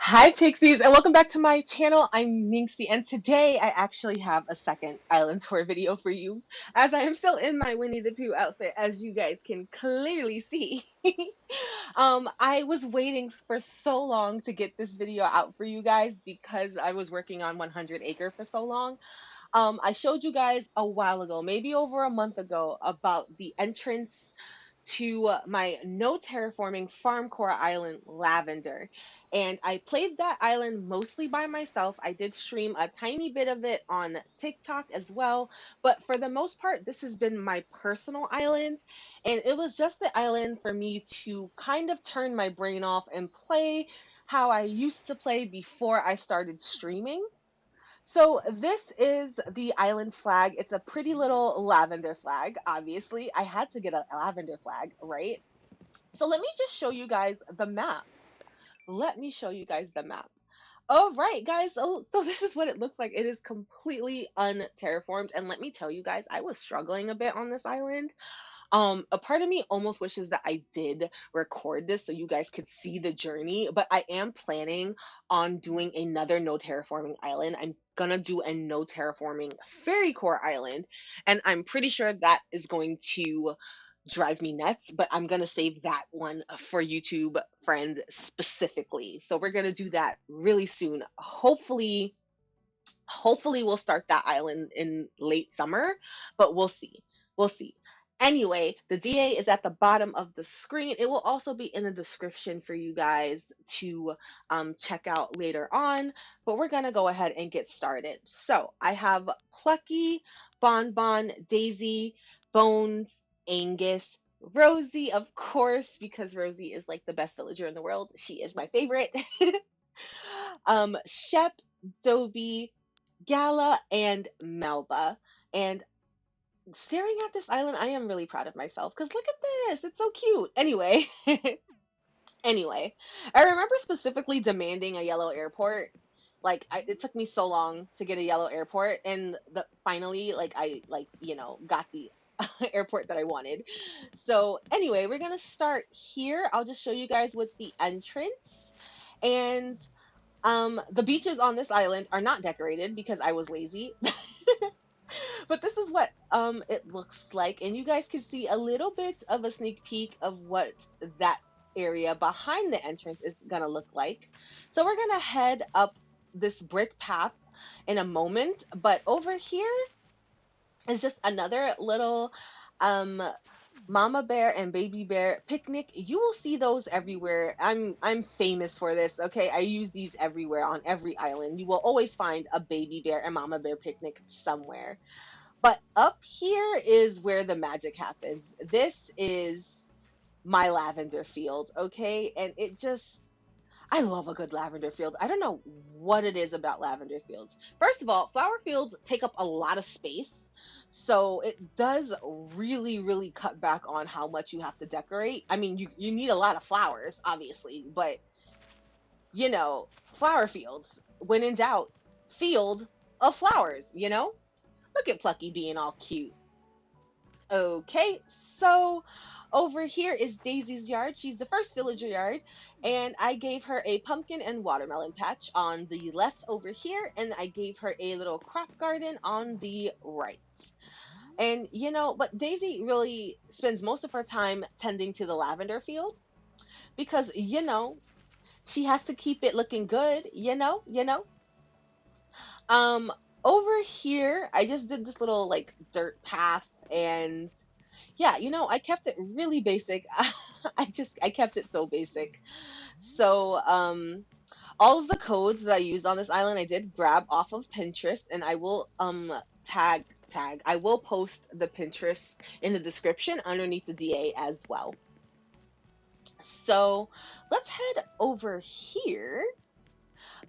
Hi Pixies and welcome back to my channel. I'm Minxie and today I actually have a second island tour video for you as I am still in my Winnie the Pooh outfit as you guys can clearly see. I was waiting for so long to get this video out for you guys because I was working on 100 Acre for so long. I showed you guys a while ago, maybe over a month ago, about the entrance to my no terraforming farm core island, Lavender. And I played that island mostly by myself. I did stream a tiny bit of it on TikTok as well. But for the most part, this has been my personal island. And it was just the island for me to kind of turn my brain off and play how I used to play before I started streaming. So this is the island flag. It's a pretty little lavender flag. Obviously, I had to get a lavender flag, right? So let me just show you guys the map. Let me show you guys the map. All right, guys. So this is what it looks like. It is completely unterraformed. And let me tell you guys, I was struggling a bit on this island. A part of me almost wishes that I did record this so you guys could see the journey, but I am planning on doing another no terraforming island. I'm gonna do a no terraforming fairy core island, and I'm pretty sure that is going to drive me nuts, but I'm gonna save that one for YouTube friend specifically. So we're gonna do that really soon. Hopefully we'll start that island in late summer, but we'll see. We'll see. Anyway, the DA is at the bottom of the screen. It will also be in the description for you guys to check out later on, but we're gonna go ahead and get started. So I have Plucky, Bonbon, Daisy, Bones, Angus, Rosie, of course, because Rosie is like the best villager in the world. She is my favorite. Shep, Dobie, Gala, and Melba. And staring at this island, I am really proud of myself because look at this. It's so cute. Anyway, anyway, I remember specifically demanding a yellow airport. It took me so long to get a yellow airport, and finally, got the airport that I wanted. So anyway, we're gonna start here. I'll just show you guys with the entrance, and the beaches on this island are not decorated because I was lazy. But this is what it looks like, and you guys can see a little bit of a sneak peek of what that area behind the entrance is gonna look like. So we're gonna head up this brick path in a moment, but over here is just another little um mama bear and baby bear picnic. You will see those everywhere. I'm famous for this, okay? I use these everywhere on every island. You will always find a baby bear and mama bear picnic somewhere. But up here is where the magic happens. This is my lavender field, okay? And I love a good lavender field. I don't know what it is about lavender fields. First of all, flower fields take up a lot of space. So it does really, really cut back on how much you have to decorate. I mean, you need a lot of flowers, obviously, but flower fields, when in doubt, field of flowers. Look at Plucky being all cute. Okay, so over here is Daisy's yard. She's the first villager yard, and I gave her a pumpkin and watermelon patch on the left over here, and I gave her a little crop garden on the right. And but Daisy really spends most of her time tending to the lavender field because she has to keep it looking good. Um, Over here, I just did this little like dirt path and yeah, I kept it really basic. I kept it so basic. So, all of the codes that I used on this island, I did grab off of Pinterest, and I will tag. I will post the Pinterest in the description underneath the DA as well. So, let's head over here.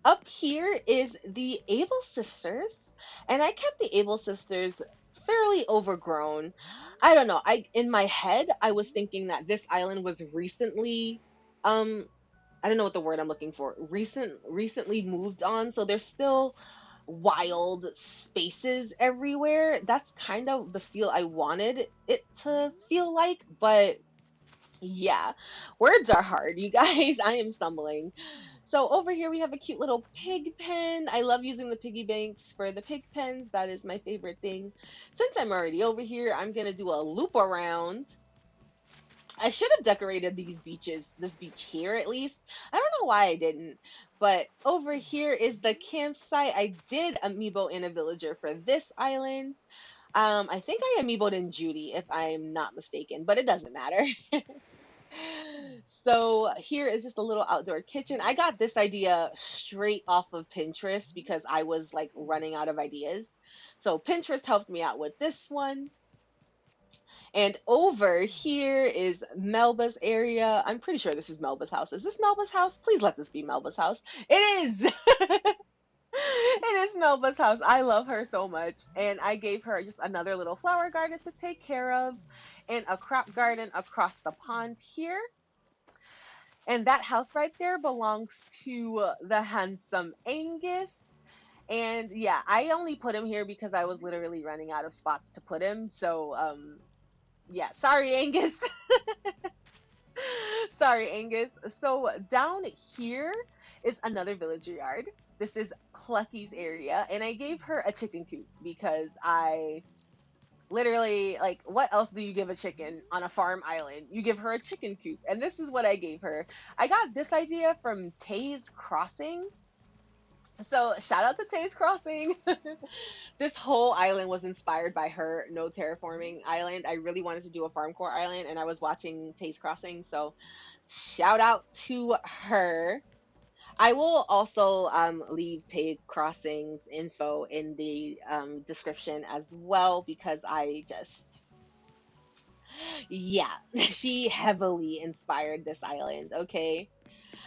Up here is the Able Sisters, and I kept the Able Sisters fairly overgrown. I don't know. In my head, I was thinking that this island was recently I don't know what the word I'm looking for. Recently moved on, so there's still wild spaces everywhere. That's kind of the feel I wanted it to feel like, but Yeah, words are hard, you guys. I am stumbling. So over here we have a cute little pig pen. I love using the piggy banks for the pig pens. That is my favorite thing. Since I'm already over here, I'm gonna do a loop around. I should have decorated these beaches, this beach here at least. I don't know why I didn't. But over here is the campsite. I did amiibo in a villager for this island. I think I amiiboed in Judy, if I'm not mistaken, but it doesn't matter. So here is just a little outdoor kitchen. I got this idea straight off of Pinterest because I was like running out of ideas. So Pinterest helped me out with this one. And over here is Melba's area. I'm pretty sure this is Melba's house. Is this Melba's house? Please let this be Melba's house. It is. It is Melba's house. I love her so much. And I gave her just another little flower garden to take care of and a crop garden across the pond here. And that house right there belongs to the handsome Angus. And yeah, I only put him here because I was literally running out of spots to put him. So, yeah, sorry, Angus. Sorry, Angus. So down here is another villager yard. This is Clucky's area, and I gave her a chicken coop because I literally, like, what else do you give a chicken on a farm island? You give her a chicken coop, and this is what I gave her. I got this idea from Tay's Crossing. So shout out to Tay's Crossing. This whole island was inspired by her no terraforming island. I really wanted to do a farm core island, and I was watching Tay's Crossing, so shout out to her. I will also leave Tay Crossing's info in the description as well because I just, yeah, she heavily inspired this island, okay?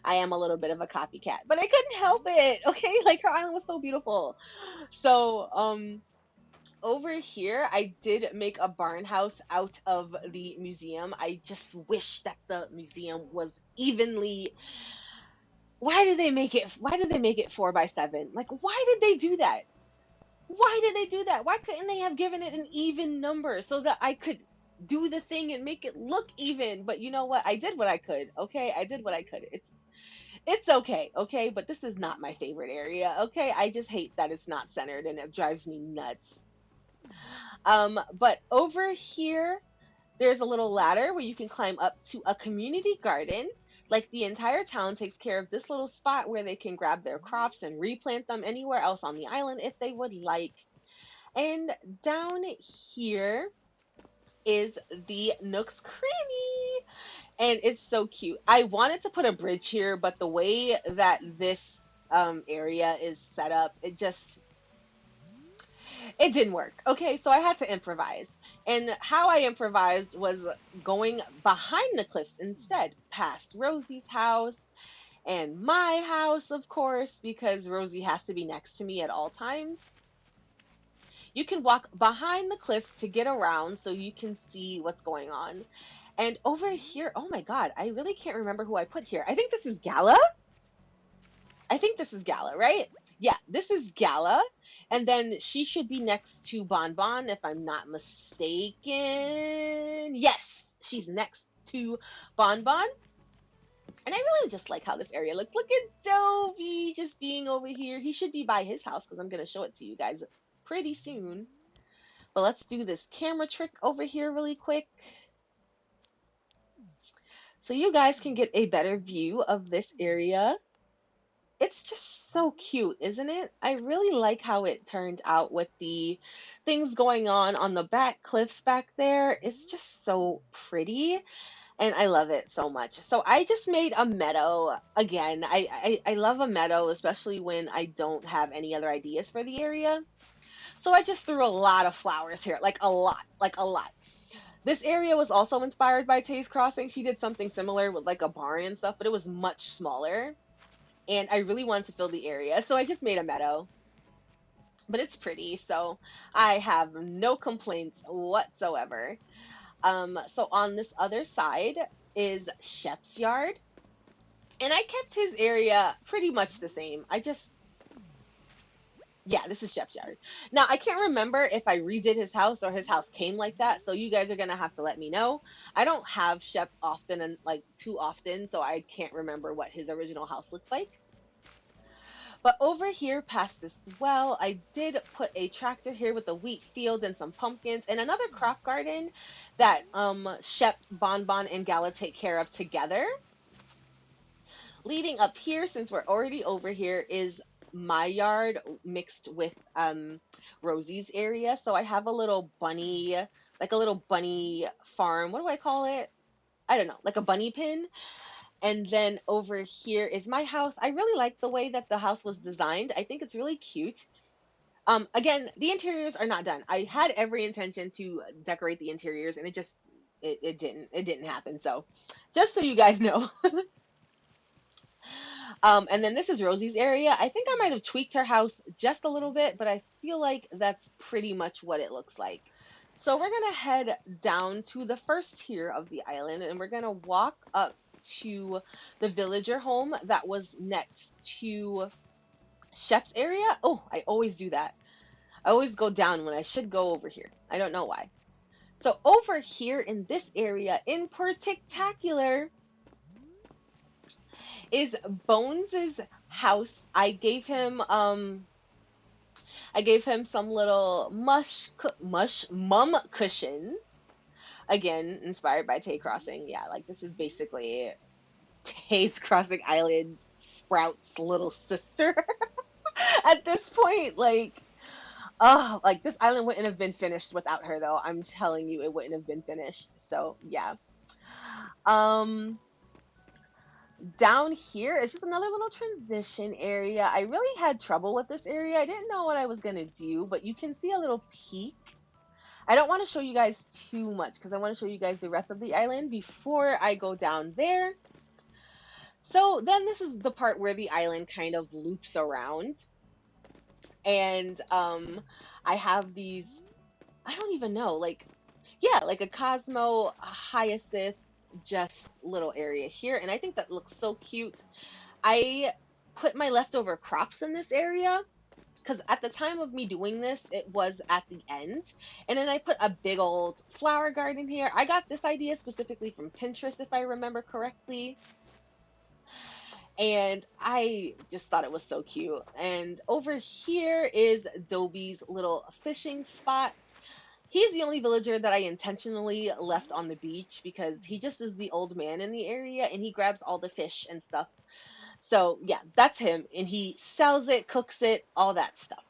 I am a little bit of a copycat, but I couldn't help it, okay? Like her island was so beautiful. So, over here, I did make a barn house out of the museum. I just wish that the museum was evenly. Why did they make it 4 by 7? Like, why did they do that? Why did they do that? Why couldn't they have given it an even number so that I could do the thing and make it look even? But you know what? I did what I could. Okay, I did what I could. It's okay. Okay, but this is not my favorite area. Okay, I just hate that it's not centered and it drives me nuts. But over here, there's a little ladder where you can climb up to a community garden. Like the entire town takes care of this little spot where they can grab their crops and replant them anywhere else on the island if they would like. And down here is the Nook's Cranny. And it's so cute. I wanted to put a bridge here, but the way that this area is set up, it didn't work. Okay, so I had to improvise. And how I improvised was going behind the cliffs instead, past Rosie's house and my house, of course, because Rosie has to be next to me at all times. You can walk behind the cliffs to get around so you can see what's going on. And over here, oh my God, I really can't remember who I put here. I think this is Gala. I think this is Gala, right? Yeah, this is Gala. And then she should be next to Bon Bon, if I'm not mistaken. Yes, she's next to Bon Bon. And I really just like how this area looks. Look at Dovey just being over here. He should be by his house because I'm going to show it to you guys pretty soon. But let's do this camera trick over here really quick so you guys can get a better view of this area. It's just so cute, isn't it? I really like how it turned out with the things going on the back cliffs back there. It's just so pretty and I love it so much. So I just made a meadow again. I love a meadow, especially when I don't have any other ideas for the area. So I just threw a lot of flowers here, like a lot, like a lot. This area was also inspired by Tay's Crossing. She did something similar with like a barn and stuff, but it was much smaller. And I really wanted to fill the area, so I just made a meadow. But it's pretty, so I have no complaints whatsoever. So on this other side is Shep's yard, and I kept his area pretty much the same. Yeah, this is Chef's yard. Now, I can't remember if I redid his house or his house came like that, so you guys are gonna have to let me know. I don't have Shep often and like too often, so I can't remember what his original house looks like. But over here past this well, I did put a tractor here with a wheat field and some pumpkins and another crop garden that Shep, Bonbon, and Gala take care of together. Leading up here, since we're already over here, is my yard mixed with Rosie's area. So I have a little bunny, like a little bunny farm. What do I call it? I don't know, like a bunny pen. And then over here is my house. I really like the way that the house was designed. I think it's really cute. Again, the interiors are not done. I had every intention to decorate the interiors, and it didn't happen. So, just so you guys know. And then this is Rosie's area. I think I might have tweaked her house just a little bit, but I feel like that's pretty much what it looks like. So we're gonna head down to the first tier of the island, and we're gonna walk up to the villager home that was next to Shep's area. Oh, I always do that. I always go down when I should go over here. I don't know why. So over here in this area in particular is Bones's house. I gave him some little mush mum cushions. Again, inspired by Tay Crossing. Yeah, like this is basically Tay's Crossing Island Sprout's little sister. At this point, like, oh, like this island wouldn't have been finished without her, though. I'm telling you, it wouldn't have been finished. So yeah. Um, Down here is just another little transition area. I really had trouble with this area. I didn't know what I was gonna do, but you can see a little peek. I don't want to show you guys too much because I want to show you guys the rest of the island before I go down there. So then this is the part where the island kind of loops around. And I have these, I don't even know, like, yeah, like a Cosmo, a Hyacinth, just little area here. And I think that looks so cute. I put my leftover crops in this area because at the time of me doing this, it was at the end. And then I put a big old flower garden here. I got this idea specifically from Pinterest, if I remember correctly. And I just thought it was so cute. And over here is Dobie's little fishing spot. He's the only villager that I intentionally left on the beach because he just is the old man in the area and he grabs all the fish and stuff. So, yeah, that's him. And he sells it, cooks it, all that stuff.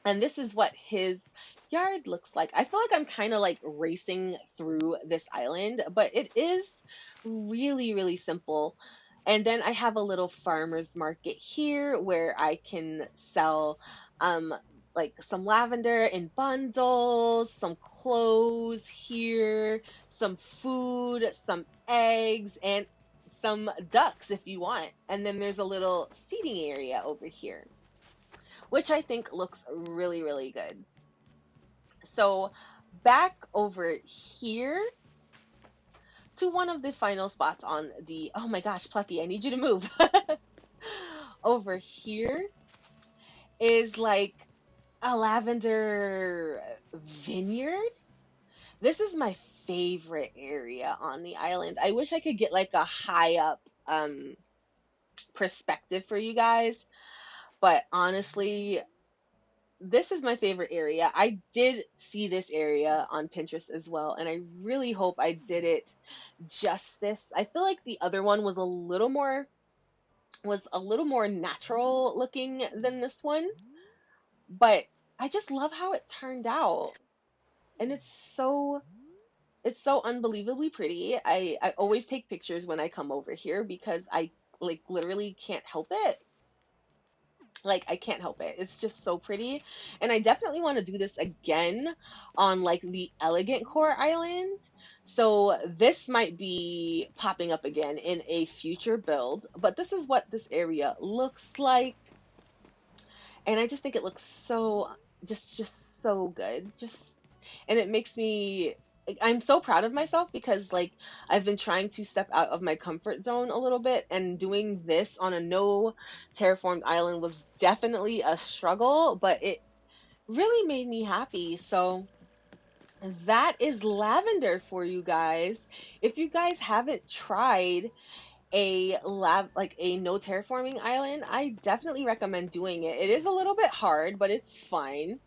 And this is what his yard looks like. I feel like I'm kind of like racing through this island, but it is really, really simple. And then I have a little farmer's market here where I can sell um like some lavender in bundles, some clothes here, some food, some eggs, and some ducks if you want. And then there's a little seating area over here which I think looks really, really good. So back over here to one of the final spots on the, oh my gosh, Plucky, I need you to move. Over here is like a lavender vineyard. This is my favorite area on the island. I wish I could get like a high up perspective for you guys, but honestly, this is my favorite area. I did see this area on Pinterest as well, and I really hope I did it justice. I feel like the other one was a little more natural looking than this one, but I just love how it turned out. And it's so unbelievably pretty. I always take pictures when I come over here because I like literally can't help it. Like I can't help it. It's just so pretty. And I definitely want to do this again on like the Elegant Core Island. So this might be popping up again in a future build, but this is what this area looks like. And I just think it looks so just so good. Just and it makes me I'm so proud of myself because like I've been trying to step out of my comfort zone a little bit, and doing this on a no terraformed island was definitely a struggle, but it really made me happy. So that is Lavender for you guys. If you guys haven't tried like a no terraforming island, I definitely recommend doing it. It is a little bit hard, but it's fine.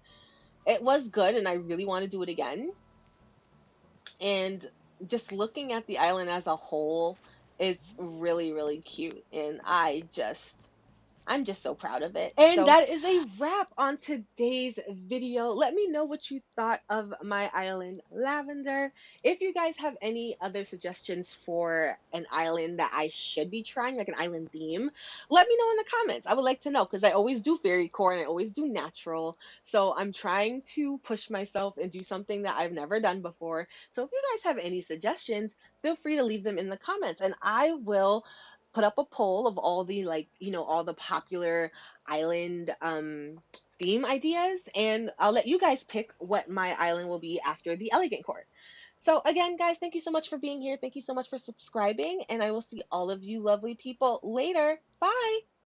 It was good and I really want to do it again. And just looking at the island as a whole, it's really, really cute. And I'm just so proud of it. And So that is a wrap on today's video. Let me know what you thought of my island, Lavender. If you guys have any other suggestions for an island that I should be trying, like an island theme, let me know in the comments. I would like to know because I always do fairy core and I always do natural. So I'm trying to push myself and do something that I've never done before. So if you guys have any suggestions, feel free to leave them in the comments and I will put up a poll of all the like all the popular island theme ideas, and I'll let you guys pick what my island will be after the elegant court. So again guys, thank you so much for being here, thank you so much for subscribing, and I will see all of you lovely people later. Bye.